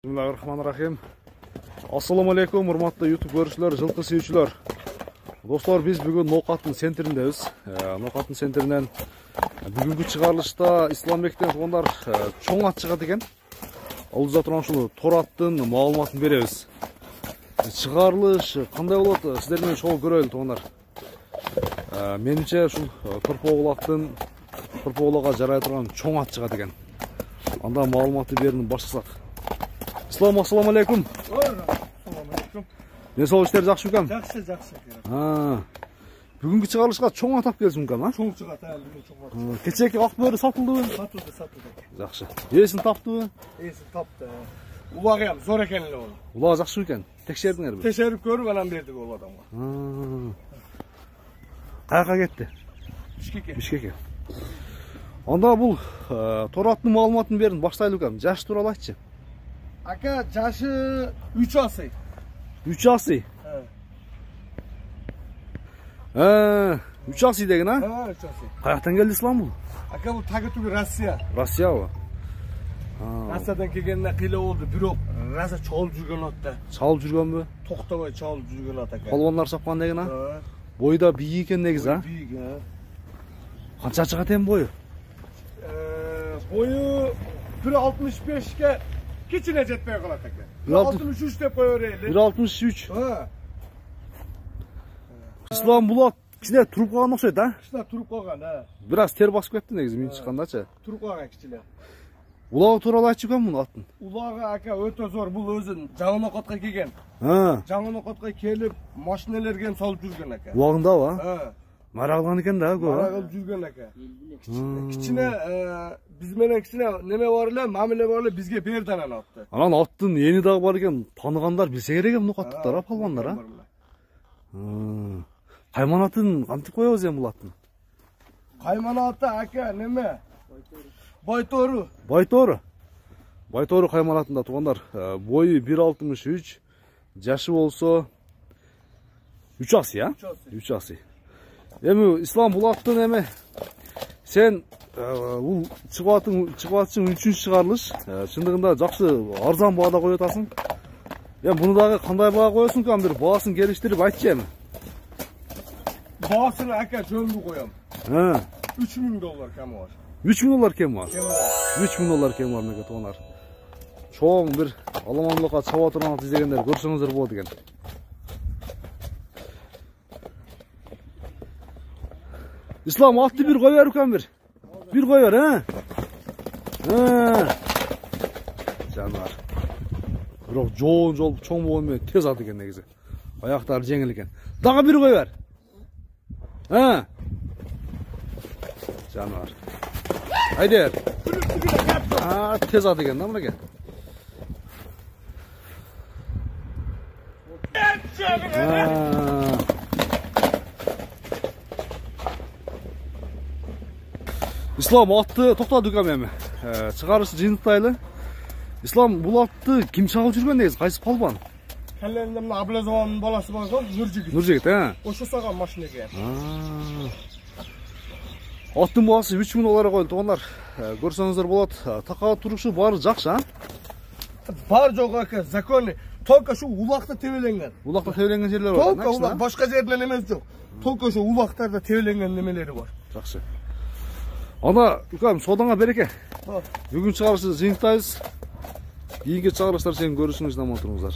Bismillahirrahmanirrahim. Assalamu alaikum, урматтуу YouTube көрүүчүлөр, жылкы сүйүүчүлөр. Достор, биз бүгүн Ноокаттын центриндебиз. Ноокаттын центринен бүгүнкү чыгарылышта Исламбектен туугандар чоң ат чыгат экен. Ал турган ушул тор аттын маалыматын беребиз. Чыгарылыш кандай болот? Сиздер менен чогуу көрөлү туугандар. Менимче ушул Торпоголого жарай турган чоң ат чыгат экен. Анда маалыматты берүүнү баштасак. Assalamu alaikum. Ne sol işler жақсы ekan? Жақсы. Бүгүнкү чыгарылышка чоң ат алып келсиң экен, а? Чоң чыгат, бүгүн чоң ат. Кечээки ак бөрү сатылдыбы? Сатылды. Жакшы. Эсин таптыбы? Эсин тапты. Улагы ham зор экен эле ол. Улагы жакшы экен. Текшердиңерби? Текшерип көрүп анан бердик ол адамга. Каяка кетти? Бишкекке. Анда бул тор аттын маалыматын берин баштайлы экен. Жаш тууралуу айтчы. Aka jaşı 3 asay. 3 asay. 3 asay degen ha? Ha, 3 asay. Kayaktan geldi İslam bu? Aka bu tagıtugu Rossiya. Rossiya bu. Rossiyadan kelgende qiyla oldu. Бирок Rossiya çalıp жүргөн atda. Çalıp жүргөн bü? To'xtabay çalıp жүргөн at aka. Polvonlar sapkan degen ha? Boyu da biyi eкен negiz ha? Biyi ha. Qancha chiqat ekan boyu? Boyu 1.65 ga Keçine jetmeye kalat aka. 1.63 dep koyuyor. 1.63. Ha. İslam bulat kişiler turup kalgan okşaydı ha? Kişiler turup kalgan ha. Biraz ter basıp ketti negiz men çıkkandaça. Turup kalgan kişiler. Ulağı tuuralı aytчы ekan bunu attın. Ulağı aka öte zor. Bul özün Жаңы-Нокотко kelgen. Ha. Жаңы-Нокотко kelip maşinalarga salıp жүргөн aka. Ulağında va? Ha. Maraqlan ekan da go. Maraqlan жүрgөн aka. Kichine biz menen kichine neme var эле, мамиле бар эле бизге берди анан атты. Анан аттын ени дагы бар экен, таныгандар билсе керек экен Нокаттыктар, а палвандар, а? Кайманатын кантип коебуз эми бул аттын? Кайманаты ака неме? Байтору. Байтору кайманатында туугандар, бою 1.63, жашы болсо 3 асый, а? 3 асый. Эми İslam бул аттын эми сен бул чыгып 3-чү чыгарылыш. Чындыгында жакшы арзан баада коюп атасың. Эми буну дагы кандай баа коесуң экен, бир баасын келиштирип айтчы эми. Баасын ака жөнүндө коём. $3000 кем бар. $3000 кем бар. $3000 кем бар мега туугандар. Чоң бир аламандыкка чаба турган ат издегендер көрсөңүздөр болот экен. İslam atты bir koyar ekan bir. Bir koyar ha? Canlar. Biroq жол чоң болгон тез ат экен негизи. Аяктары жеңил экен. Дагы bir koyar. Canlar. Haydi. Tez ат экен да мынеке. İslam atты токтоду экен эми. Чыгарыш жыйынтайлы. İslam бул атты ким чагып жүргөн негиз? Кайсы палбан? Келленде мына Аблазованын баласы бар го, Нуржигит, Ошо саган машинеге. Аттын баасы $3000 койду туугандар. Көрсөңүздөр болот. Такаа турушу баары жакшы, а? Бар жок ака, законный. Только şu улакта тебеленген. Улакта тебеленген жерлер бар. Только улак, башка жерден эмес жок. Только şu улактарда тебеленген немелери бар. Жакшы. Ана, укам, содаңа береке. Бүгүн чыгарышты жыйынтайбыз. Кийинки чыгарыштар сен көрүшүңүз аман туруңуздар.